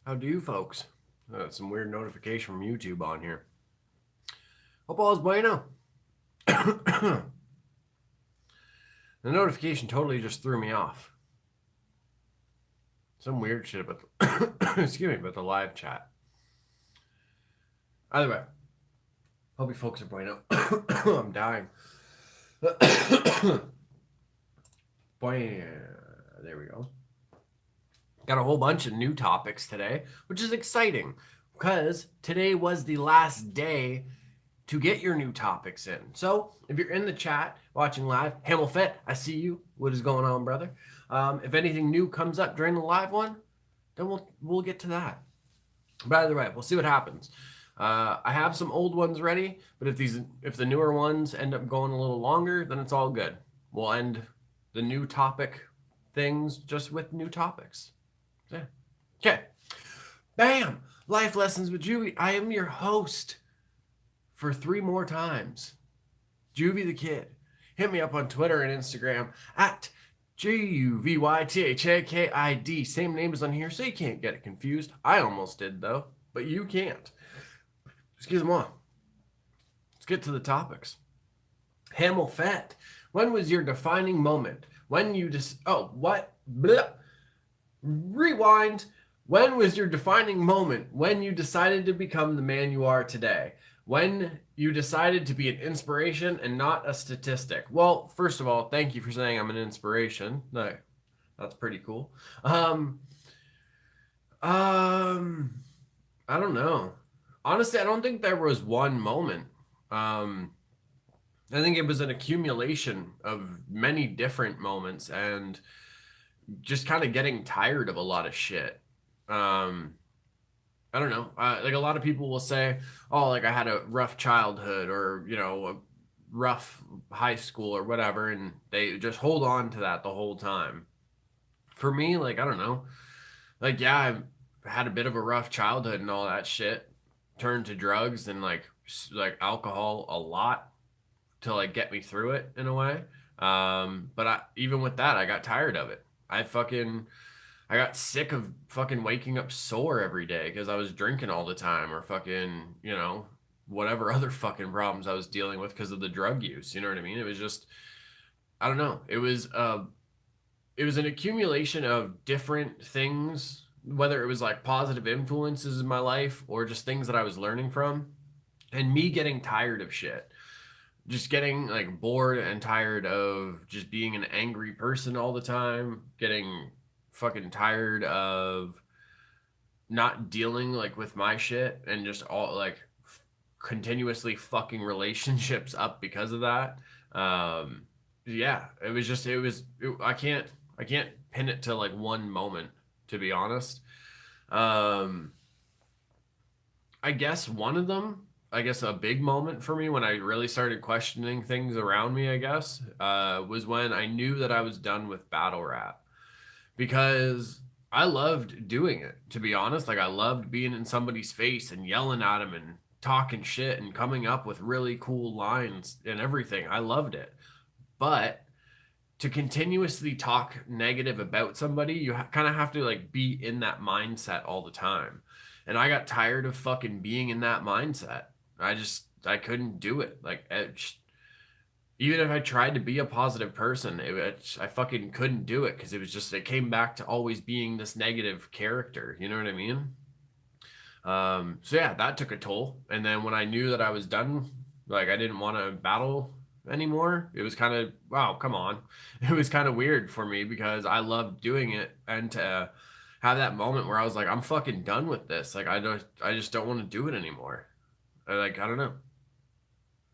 How do you folks? Some weird notification from YouTube on here. Hope all is bueno. The notification totally just threw me off. Some weird shit about the excuse me, about the live chat. Either way, hope you folks are bueno. I'm dying. There we go. Got a whole bunch of new topics today, which is exciting because today was the last day to get your new topics in. So if you're in the chat watching live, Hamilfet, I see you. What is going on, brother? If anything new comes up during the live one, then we'll get to that. But either way, we'll see what happens. I have some old ones ready, but if the newer ones end up going a little longer, then it's all good. We'll end the new topic things just with new topics. Yeah. Okay. Bam! Life Lessons with Juvy. I am your host for 3 more times. JuvyThaKid. Hit me up on Twitter and Instagram at JuvyThaKid. Same name as on here, so you can't get it confused. I almost did, though, but you can't. Excuse me. Let's get to the topics. Hamilfet. When was your defining moment? When you Rewind. When was your defining moment when you decided to become the man you are today? When you decided to be an inspiration and not a statistic? Well, first of all, thank you for saying I'm an inspiration. That's pretty cool. I don't know. Honestly, I don't think there was one moment. I think it was an accumulation of many different moments and just kind of getting tired of a lot of shit. I don't know. Like a lot of people will say, oh, like I had a rough childhood or, a rough high school or whatever. And they just hold on to that the whole time. For me, like, I don't know. Like, yeah, I had a bit of a rough childhood and all that shit. Turned to drugs and like alcohol a lot to like get me through it in a way. But even with that, I got tired of it. I got sick of fucking waking up sore every day because I was drinking all the time or fucking, whatever other fucking problems I was dealing with because of the drug use. You know what I mean? It was just, I don't know. It was an accumulation of different things, whether it was like positive influences in my life or just things that I was learning from, and me getting tired of shit. Just getting like bored and tired of just being an angry person all the time, getting fucking tired of not dealing like with my shit and just all like continuously fucking relationships up because of that. Yeah, I can't pin it to like one moment, to be honest. I guess one of them, a big moment for me when I really started questioning things around me, was when I knew that I was done with battle rap. Because I loved doing it, to be honest. Like, I loved being in somebody's face and yelling at them and talking shit and coming up with really cool lines and everything. I loved it. But to continuously talk negative about somebody, you kind of have to like be in that mindset all the time. And I got tired of fucking being in that mindset. I couldn't do it. Like, even if I tried to be a positive person, I fucking couldn't do it because it came back to always being this negative character. You know what I mean? So yeah, that took a toll. And then when I knew that I was done, like I didn't want to battle anymore, it was kind of, wow, come on. It was kind of weird for me because I loved doing it. And to have that moment where I was like, I'm fucking done with this. Like, I just don't want to do it anymore. I don't know.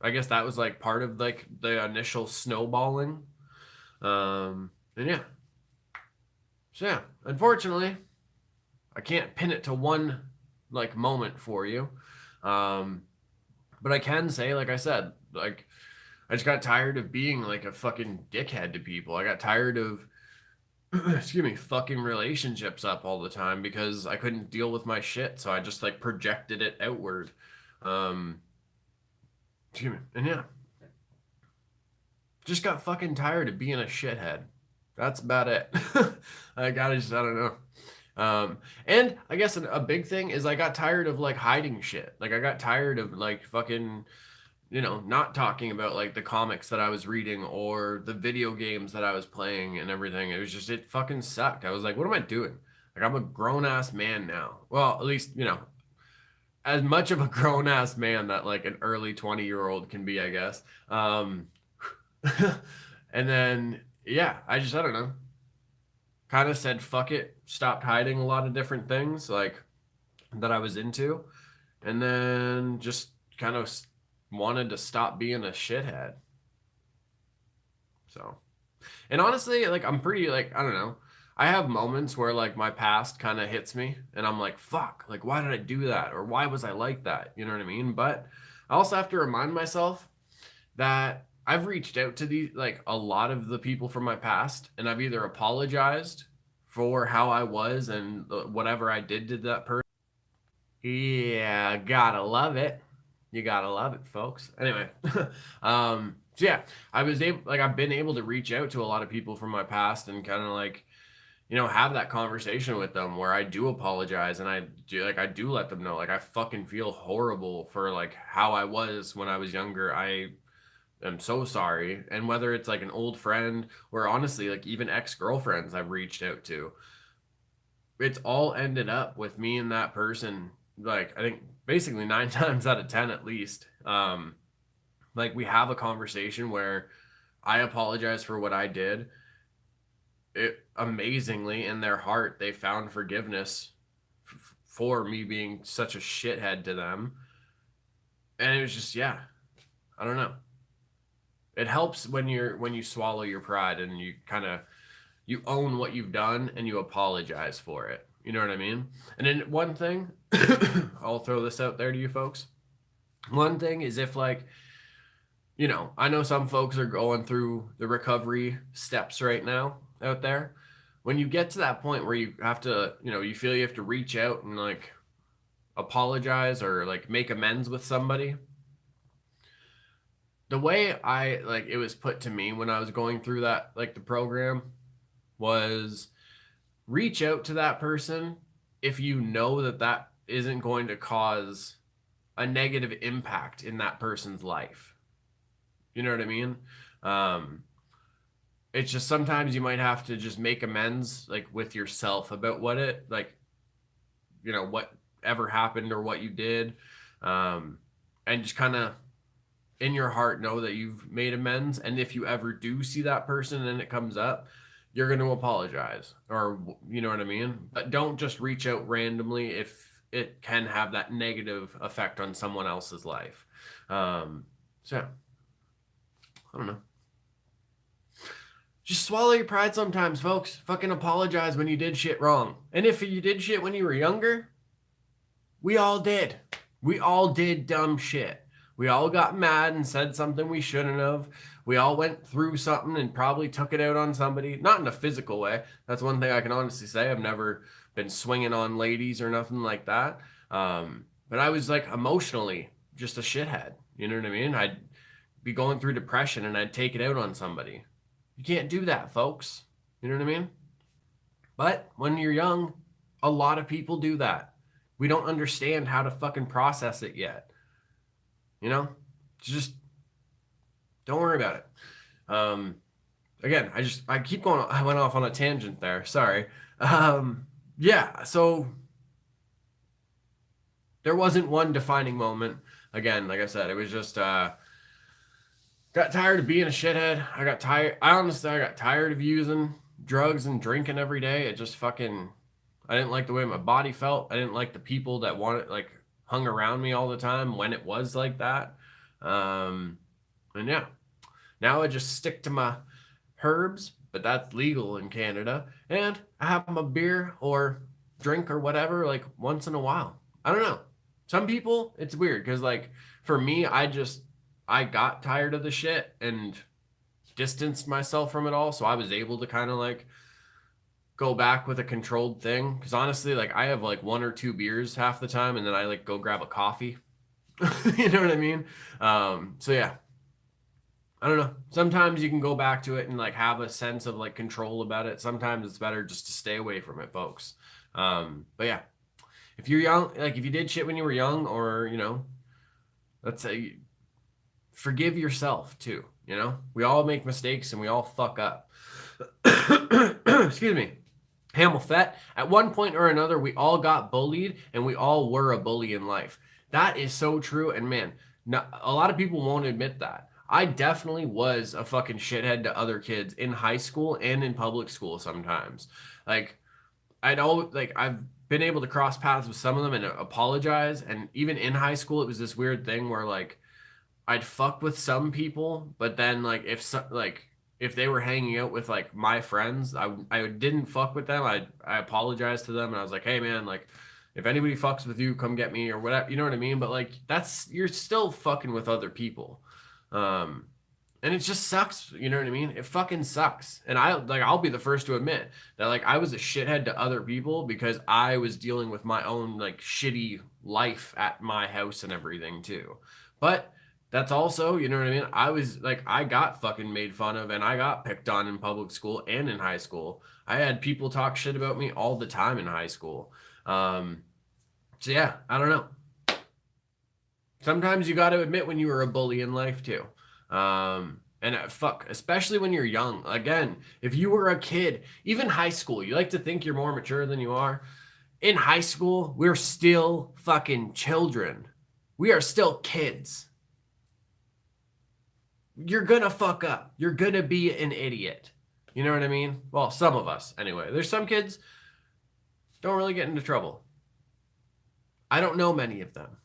I guess that was like part of like the initial snowballing. And yeah. So yeah, unfortunately, I can't pin it to one like moment for you. But I can say, like I said, like I just got tired of being like a fucking dickhead to people. I got tired of excuse me, fucking relationships up all the time because I couldn't deal with my shit. So I just like projected it outward. Excuse me. And yeah, just got fucking tired of being a shithead. That's about it. I don't know. And I guess a big thing is I got tired of like hiding shit. Like I got tired of like fucking, not talking about like the comics that I was reading or the video games that I was playing and everything. It was just, it fucking sucked. I was like, what am I doing? Like I'm a grown ass man now. Well, at least, as much of a grown ass man that like an early 20-year-old can be, I guess. And then, yeah, I don't know, kind of said, fuck it, stopped hiding a lot of different things like that I was into. And then just kind of wanted to stop being a shithead. So, and honestly, like I'm pretty like, I don't know. I have moments where like my past kind of hits me and I'm like, fuck, like why did I do that? Or why was I like that? You know what I mean? But I also have to remind myself that I've reached out to these like a lot of the people from my past and I've either apologized for how I was and whatever I did to that person. Yeah, gotta love it. You gotta love it, folks. Anyway, so yeah, I've been able to reach out to a lot of people from my past and kind of like, have that conversation with them where I do apologize and I do let them know like I fucking feel horrible for like how I was when I was younger. I am so sorry. And whether it's like an old friend or honestly like even ex-girlfriends I've reached out to, it's all ended up with me and that person, like I think basically 9 times out of 10 at least. Like we have a conversation where I apologize for what I did. It amazingly in their heart they found forgiveness for me being such a shithead to them. And it was just, yeah, I don't know. It helps when you swallow your pride and you kind of you own what you've done and you apologize for it. You know what I mean? And then one thing, I'll throw this out there to you folks. One thing is if like, I know some folks are going through the recovery steps right now out there. When you get to that point where you have to, you feel you have to reach out and like apologize or like make amends with somebody. The way I like it was put to me when I was going through that, like the program, was reach out to that person if you know that that isn't going to cause a negative impact in that person's life. You know what I mean? It's just sometimes you might have to just make amends like with yourself about whatever happened or what you did. And just kind of in your heart know that you've made amends. And if you ever do see that person and it comes up, you're going to apologize, or you know what I mean? But don't just reach out randomly if it can have that negative effect on someone else's life. So yeah. I don't know. Just swallow your pride sometimes, folks. Fucking apologize when you did shit wrong. And if you did shit when you were younger, we all did. We all did dumb shit. We all got mad and said something we shouldn't have. We all went through something and probably took it out on somebody. Not in a physical way. That's one thing I can honestly say. I've never been swinging on ladies or nothing like that. But I was like emotionally just a shithead. You know what I mean? I'd be going through depression and I'd take it out on somebody. You can't do that, folks. You know what I mean? But when you're young, a lot of people do that. We don't understand how to fucking process it yet. Just don't worry about it. Again, I keep going. I went off on a tangent there. Sorry. Yeah. So there wasn't one defining moment. Again, like I said, it was just, got tired of being a shithead. I got tired of using drugs and drinking every day. It just fucking, I didn't like the way my body felt. I didn't like the people that hung around me all the time when it was like that. And yeah, now I just stick to my herbs, but that's legal in Canada. And I have my beer or drink or whatever, like once in a while. I don't know. Some people, it's weird because like for me, I got tired of the shit and distanced myself from it all. So I was able to kind of like go back with a controlled thing. Cause honestly, like I have like 1 or 2 beers half the time and then I like go grab a coffee. You know what I mean? So yeah, I don't know. Sometimes you can go back to it and like have a sense of like control about it. Sometimes it's better just to stay away from it, folks. But yeah, if you're young, like if you did shit when you were young, or let's say, forgive yourself too. We all make mistakes and we all fuck up. Excuse me. Hamilfet, at one point or another, we all got bullied and we all were a bully in life. That is so true. And man, a lot of people won't admit that. I definitely was a fucking shithead to other kids in high school and in public school sometimes. Like, I've been able to cross paths with some of them and apologize. And even in high school, it was this weird thing where like I'd fuck with some people, but then like if they were hanging out with like my friends, I didn't fuck with them. I apologized to them and I was like, hey man, like if anybody fucks with you, come get me or whatever. You know what I mean? But like you're still fucking with other people. And it just sucks. You know what I mean? It fucking sucks. And I'll be the first to admit that like I was a shithead to other people because I was dealing with my own like shitty life at my house and everything too. But that's also, you know what I mean? I was like, I got fucking made fun of and I got picked on in public school and in high school. I had people talk shit about me all the time in high school. So yeah, I don't know. Sometimes you got to admit when you were a bully in life too. And fuck, especially when you're young. Again, if you were a kid, even high school, you like to think you're more mature than you are. In high school, we're still fucking children. We are still kids. You're gonna fuck up. You're gonna be an idiot. You know what I mean? Well, some of us, anyway. There's some kids don't really get into trouble. I don't know many of them.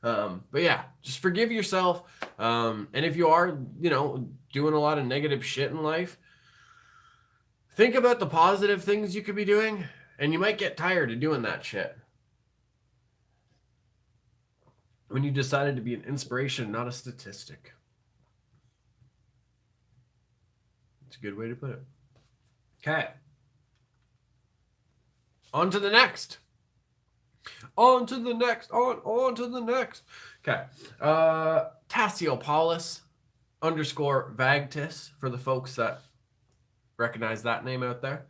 But yeah, just forgive yourself. And if you are, doing a lot of negative shit in life, think about the positive things you could be doing, and you might get tired of doing that shit. When you decided to be an inspiration, not a statistic. It's a good way to put it. Okay. On to the next. On to the next. On to the next. Okay. Tassiopolis _Vagtis for the folks that recognize that name out there.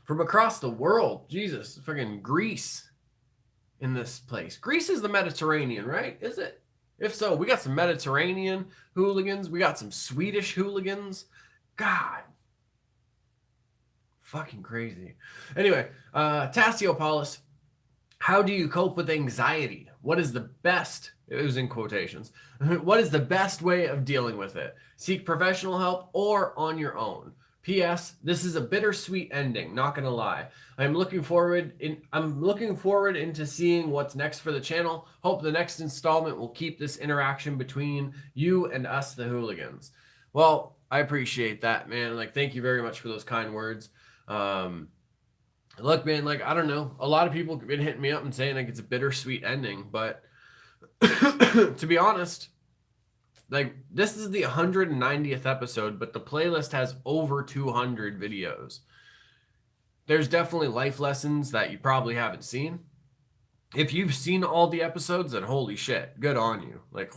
From across the world. Jesus. Freaking Greece in this place. Greece is the Mediterranean, right? Is it? If so, we got some Mediterranean hooligans. We got some Swedish hooligans. God. Fucking crazy. Anyway, Tassiopolis. How do you cope with anxiety? What is the best, it was in quotations, what is the best way of dealing with it? Seek professional help or on your own. P.S. This is a bittersweet ending, not gonna lie. I'm looking forward into seeing what's next for the channel. Hope the next installment will keep this interaction between you and us, the hooligans. Well, I appreciate that, man. Like, thank you very much for those kind words. Look, man, like, I don't know. A lot of people have been hitting me up and saying like it's a bittersweet ending, but to be honest, like this is the 190th episode, but the playlist has over 200 videos. There's definitely life lessons that you probably haven't seen. If you've seen all the episodes, then holy shit, good on you. Like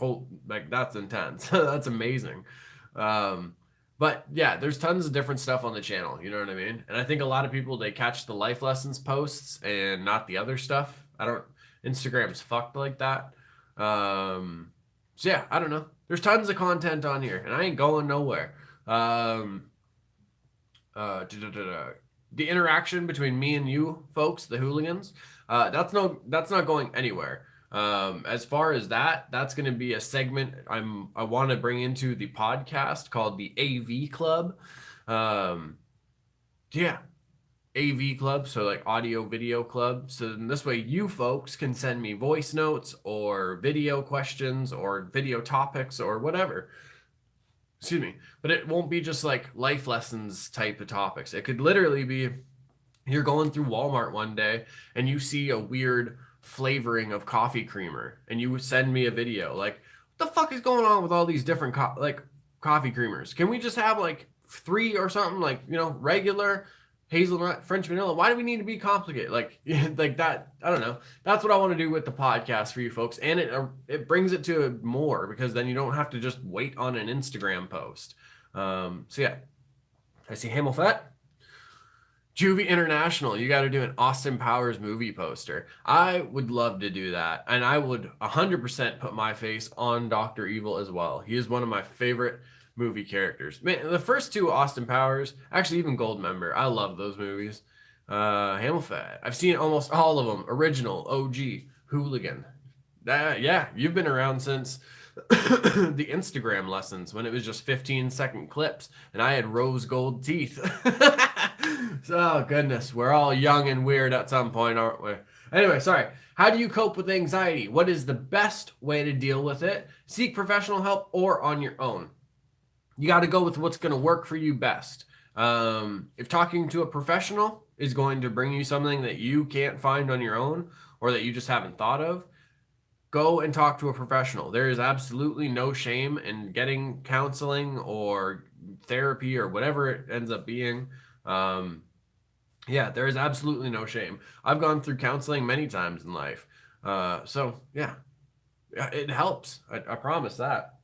that's intense. That's amazing. But yeah, there's tons of different stuff on the channel. You know what I mean? And I think a lot of people, they catch the life lessons posts and not the other stuff. Instagram's fucked like that. So yeah, I don't know. There's tons of content on here and I ain't going nowhere. The interaction between me and you folks, the hooligans, that's not going anywhere. As far as that's going to be a segment I want to bring into the podcast called the AV Club. Yeah, AV Club. So like audio video club. So then this way you folks can send me voice notes or video questions or video topics or whatever. Excuse me. But it won't be just like life lessons type of topics. It could literally be you're going through Walmart one day and you see a weird flavoring of coffee creamer and you send me a video like what the fuck is going on with all these different coffee creamers? Can we just have like 3 or something, like, regular hazelnut French vanilla? Why do we need to be complicated like that? I don't know. That's what I want to do with the podcast for you folks, and it brings it to more because then you don't have to just wait on an Instagram post. So yeah, I see Hamilfet. Juvy International, you got to do an Austin Powers movie poster. I would love to do that. And I would 100% put my face on Dr. Evil as well. He is one of my favorite movie characters. Man, the first two Austin Powers, actually even Goldmember, I love those movies. Hamilton, I've seen almost all of them. Original, OG, Hooligan. Yeah, you've been around since the Instagram lessons when it was just 15-second clips and I had rose gold teeth. Oh, goodness. We're all young and weird at some point, aren't we? Anyway, sorry. How do you cope with anxiety? What is the best way to deal with it? Seek professional help or on your own. You got to go with what's going to work for you best. If talking to a professional is going to bring you something that you can't find on your own or that you just haven't thought of, go and talk to a professional. There is absolutely no shame in getting counseling or therapy or whatever it ends up being. Yeah, there is absolutely no shame. I've gone through counseling many times in life. So yeah, it helps. I promise that.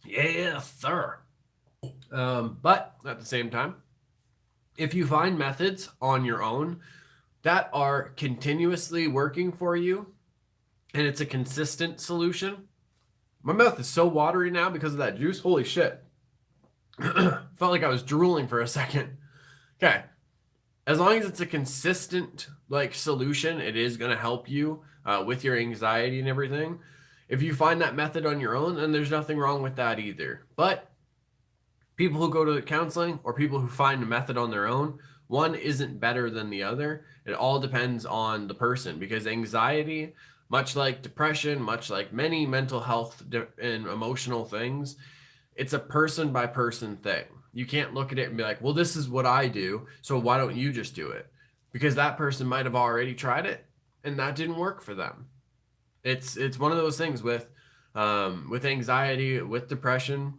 Yes, sir. But at the same time, if you find methods on your own that are continuously working for you and it's a consistent solution, my mouth is so watery now because of that juice. Holy shit. Felt like I was drooling for a second. Okay. As long as it's a consistent like solution, it is going to help you with your anxiety and everything. If you find that method on your own, then there's nothing wrong with that either. But people who go to counseling or people who find a method on their own, one isn't better than the other. It all depends on the person because anxiety, much like depression, much like many mental health and emotional things, it's a person by person thing. You can't look at it and be like, well, this is what I do, so why don't you just do it? Because that person might have already tried it and that didn't work for them. It's one of those things with anxiety, with depression.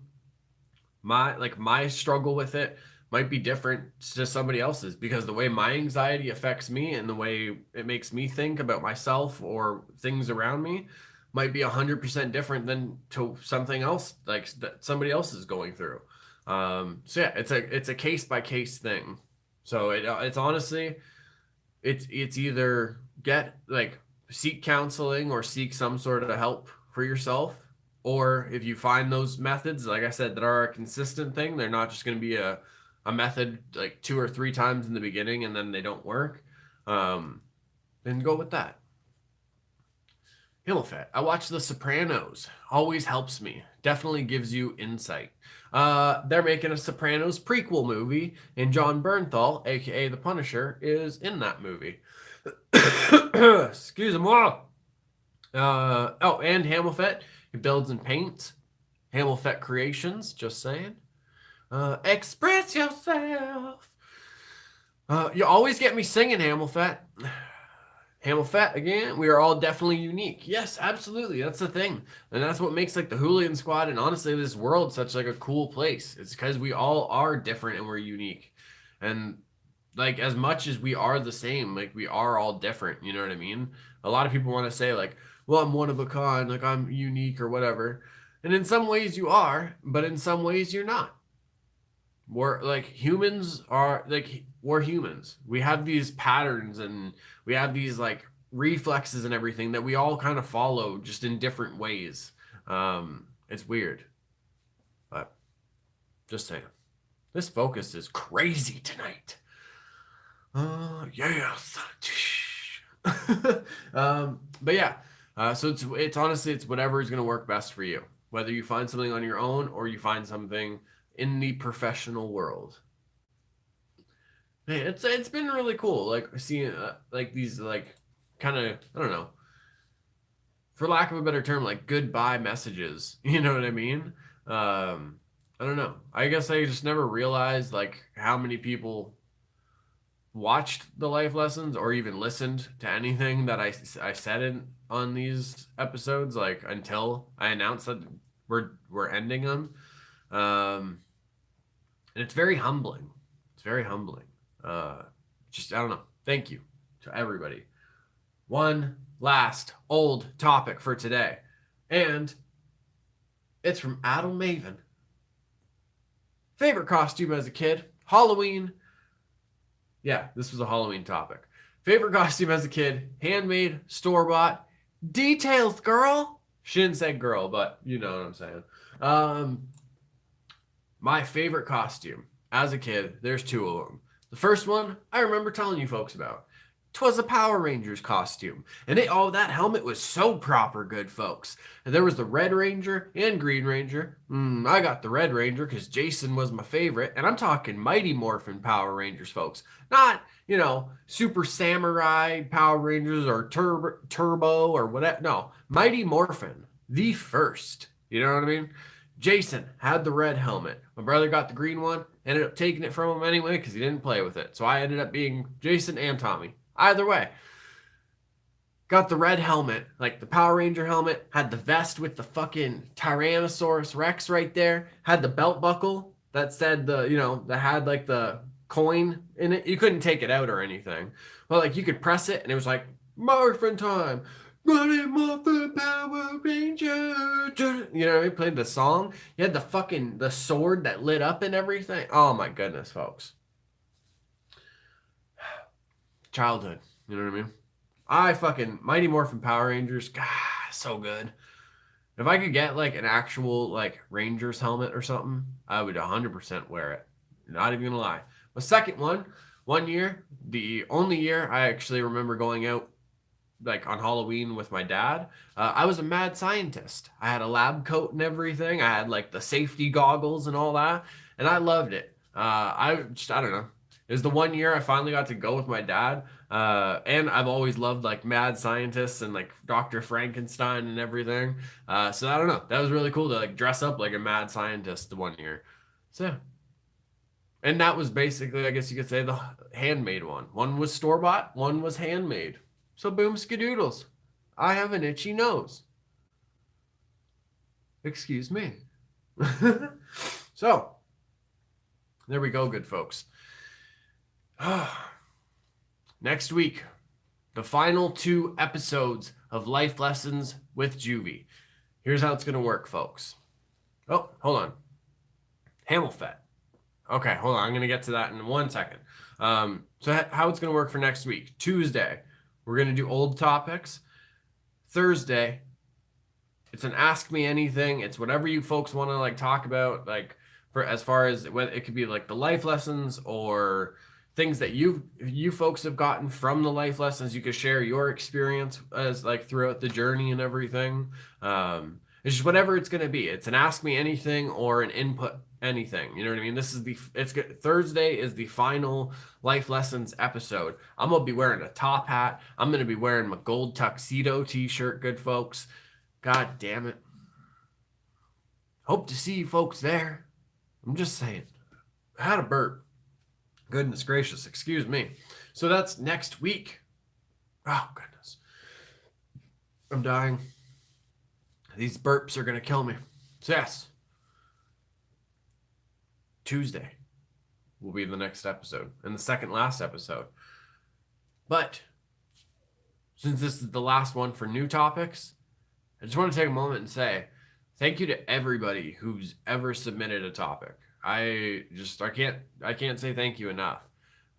My struggle with it might be different to somebody else's because the way my anxiety affects me and the way it makes me think about myself or things around me might be 100% different than to something else like that somebody else is going through. So yeah, it's a case by case thing. So it's honestly it's either get like seek counseling or seek some sort of help for yourself, or if you find those methods, like I said, that are a consistent thing, they're not just going to be a method like 2 or 3 times in the beginning and then they don't work. Then go with that. Himmelfett. I watch The Sopranos. Always helps me. Definitely gives you insight. They're making a Sopranos prequel movie, and John Bernthal, aka the Punisher, is in that movie. Excuse me. And Hamilfett. He builds and paints. Hamilfett Creations. Just saying. Express yourself. You always get me singing, Hamilfett. Hamilfett again. We are all definitely unique. Yes, absolutely. That's the thing, and that's what makes like the Hooligan Squad and honestly this world such like a cool place. It's because we all are different and we're unique, and like as much as we are the same, like we are all different. You know what I mean? A lot of people want to say like, "Well, I'm one of a kind, like I'm unique or whatever," and in some ways you are, but in some ways you're not. We're like humans are like we're humans. We have these patterns and we have these like reflexes and everything that we all kind of follow just in different ways. It's weird, but just saying. This focus is crazy tonight. Yes. But yeah. So it's honestly it's whatever is gonna work best for you. Whether you find something on your own or you find something in the professional world. Hey, it's been really cool, like seeing like these like kind of I don't know, for lack of a better term, like goodbye messages. You know what I mean? I don't know. I guess I just never realized like how many people watched the life lessons or even listened to anything that I said on these episodes like until I announced that we're ending them. And it's very humbling. It's very humbling. Just, I don't know. Thank you to everybody. One last old topic for today. And it's from Adam Maven. Favorite costume as a kid? Halloween. Yeah, this was a Halloween topic. Favorite costume as a kid? Handmade, store-bought. Details, girl. She didn't say girl, but you know what I'm saying. Um, my favorite costume as a kid, there's two of them. The first one, I remember telling you folks about. 'Twas a Power Rangers costume. And that helmet was so proper good, folks. And there was the Red Ranger and Green Ranger. I got the Red Ranger because Jason was my favorite. And I'm talking Mighty Morphin Power Rangers, folks. Not, Super Samurai Power Rangers or Turbo or whatever. No, Mighty Morphin, the first. You know what I mean? Jason had the red helmet. My brother got the green one. Ended up taking it from him anyway because he didn't play with it. So I ended up being Jason and Tommy. Either way, got the red helmet, like the Power Ranger helmet, had the vest with the fucking Tyrannosaurus Rex right there, had the belt buckle that said that had like the coin in it. You couldn't take it out or anything. But like you could press it and it was like, Morphin time. Mighty Morphin Power Ranger. You know what I mean? Played the song. You had the sword that lit up and everything. Oh my goodness, folks. Childhood. You know what I mean? I fucking Mighty Morphin Power Rangers. God, so good. If I could get like an actual like Rangers helmet or something, I would 100% wear it. Not even gonna lie. The second one year, the only year I actually remember going out like on Halloween with my dad, I was a mad scientist. I had a lab coat and everything. I had like the safety goggles and all that, and I loved it. I don't know. It was the one year I finally got to go with my dad. And I've always loved like mad scientists and like Dr. Frankenstein and everything. So I don't know. That was really cool to like dress up like a mad scientist the one year. So yeah. And that was basically, I guess you could say, the handmade one. One was store-bought, one was handmade. So boom skadoodles. I have an itchy nose. Excuse me. So, there we go, good folks. Next week, the final 2 episodes of Life Lessons with Juvy. Here's how it's going to work, folks. Oh, hold on. Hamilfet. Okay, hold on. I'm going to get to that in 1 second. So how it's going to work for next week. Tuesday, we're going to do old topics. Thursday, it's an Ask Me Anything. It's whatever you folks want to like talk about, like for as far as whether it could be like the life lessons or things that you folks have gotten from the life lessons. You could share your experience as like throughout the journey and everything. It's just whatever it's going to be. It's an Ask Me Anything or an Input Anything. You know what I mean? Thursday is the final life lessons episode. I'm going to be wearing a top hat. I'm going to be wearing my gold tuxedo t-shirt, good folks. God damn it. Hope to see you folks there. I'm just saying. I had a burp. Goodness gracious, excuse me. So that's next week. Oh, goodness. I'm dying. These burps are going to kill me. So, yes. Tuesday will be the next episode and the second last episode. But since this is the last one for new topics, I just want to take a moment and say thank you to everybody who's ever submitted a topic. I can't say thank you enough.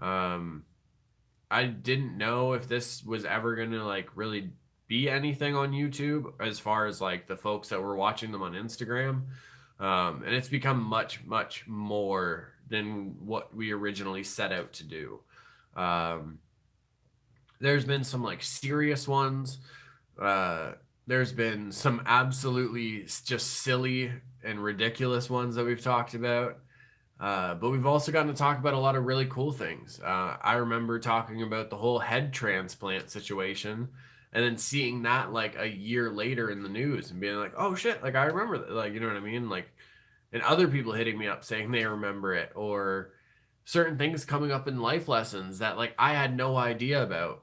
I didn't know if this was ever going to like really be anything on YouTube as far as like the folks that were watching them on Instagram. And it's become much, much more than what we originally set out to do. There's been some like serious ones. There's been some absolutely just silly and ridiculous ones that we've talked about. But we've also gotten to talk about a lot of really cool things. I remember talking about the whole head transplant situation and then seeing that like a year later in the news and being like, oh shit, like I remember that. Like, you know what I mean? Like, and other people hitting me up saying they remember it, or certain things coming up in life lessons that like I had no idea about.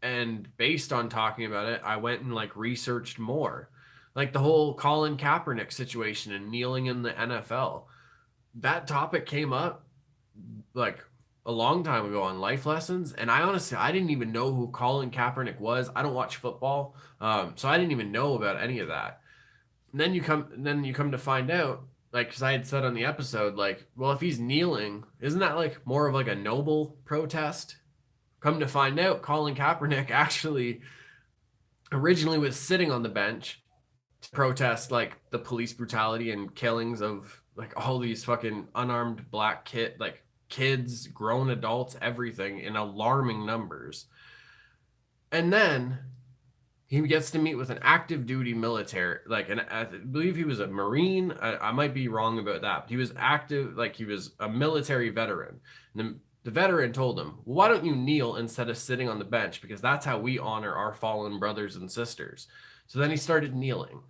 And based on talking about it, I went and like researched more. Like the whole Colin Kaepernick situation and kneeling in the NFL. That topic came up like a long time ago on life lessons, and I didn't even know who Colin Kaepernick was. I don't watch football, so I didn't even know about any of that. And then you come to find out like, because I had said on the episode, like, well, if he's kneeling, isn't that like more of like a noble protest? Come to find out, Colin Kaepernick actually originally was sitting on the bench to protest like the police brutality and killings of like all these fucking unarmed black like kids, grown adults, everything in alarming numbers. And then he gets to meet with an active duty military, like, and I believe he was a Marine. I might be wrong about that, but he was active, like he was a military veteran. And the veteran told him, well, why don't you kneel instead of sitting on the bench? Because that's how we honor our fallen brothers and sisters. So then he started kneeling.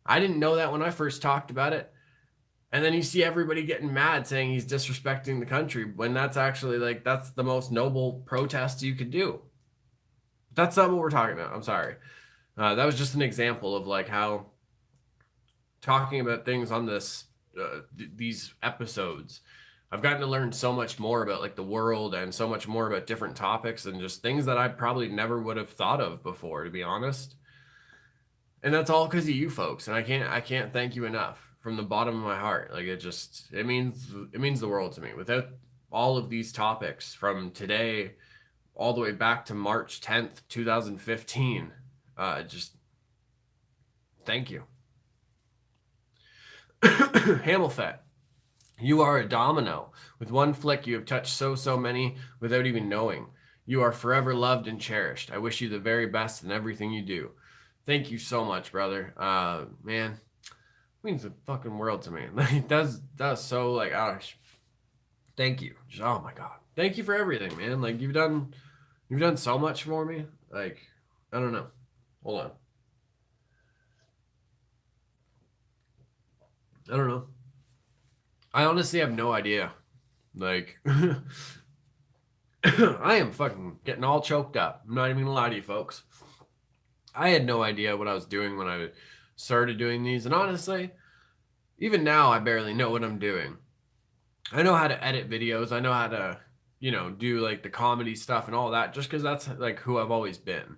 I didn't know that when I first talked about it. And then you see everybody getting mad saying he's disrespecting the country when that's actually like, that's the most noble protest you could do. That's not what we're talking about. I'm sorry. That was just an example of like how talking about things on these episodes, I've gotten to learn so much more about like the world and so much more about different topics and just things that I probably never would have thought of before, to be honest. And that's all because of you folks. And I can't thank you enough from the bottom of my heart. Like it means the world to me. Without all of these topics from today all the way back to March 10th, 2015. Just thank you. Hamilfet, you are a domino. With one flick, you have touched so many without even knowing. You are forever loved and cherished. I wish you the very best in everything you do. Thank you so much, brother. Man, it means the fucking world to me. It does so like, thank you. Just, oh my God. Thank you for everything, man. Like you've done so much for me. Like, I don't know. Hold on. I don't know. I honestly have no idea. Like, I am fucking getting all choked up. I'm not even gonna lie to you folks. I had no idea what I was doing when I started doing these. And honestly, even now, I barely know what I'm doing. I know how to edit videos. I know how to, do like the comedy stuff and all that just because that's like who I've always been.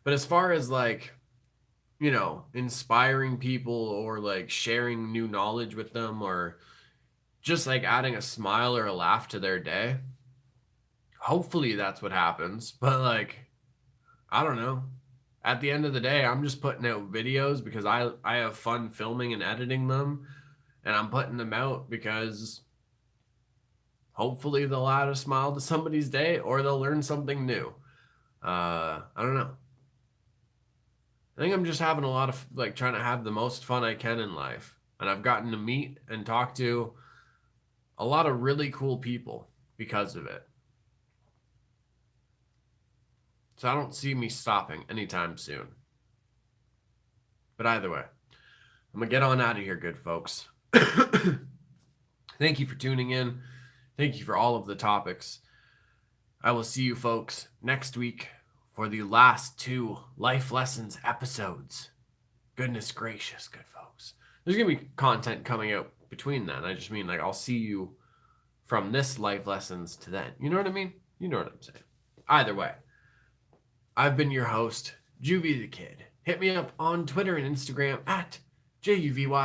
But as far as like, inspiring people or like sharing new knowledge with them or just like adding a smile or a laugh to their day, hopefully that's what happens. But like, I don't know. At the end of the day, I'm just putting out videos because I have fun filming and editing them, and I'm putting them out because hopefully they'll add a smile to somebody's day or they'll learn something new. I don't know. I think I'm just having a lot of like trying to have the most fun I can in life. And I've gotten to meet and talk to a lot of really cool people because of it. So I don't see me stopping anytime soon. But either way, I'm going to get on out of here, good folks. Thank you for tuning in. Thank you for all of the topics. I will see you folks next week for the last 2 life lessons episodes. Goodness gracious, good folks. There's going to be content coming out between then. I just mean like I'll see you from this life lessons to then. You know what I mean? You know what I'm saying. Either way, I've been your host, JuvyThaKid. Hit me up on Twitter and Instagram at JuvyThaKid.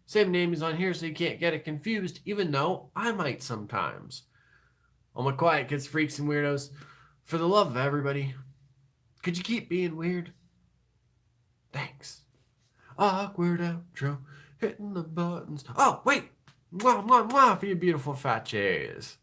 Same name is on here so you can't get it confused, even though I might sometimes. All my quiet kids, freaks, and weirdos, for the love of everybody, could you keep being weird? Thanks. Awkward outro, hitting the buttons. Oh, wait! Mwah, mwah, mwah for you beautiful fat cheese.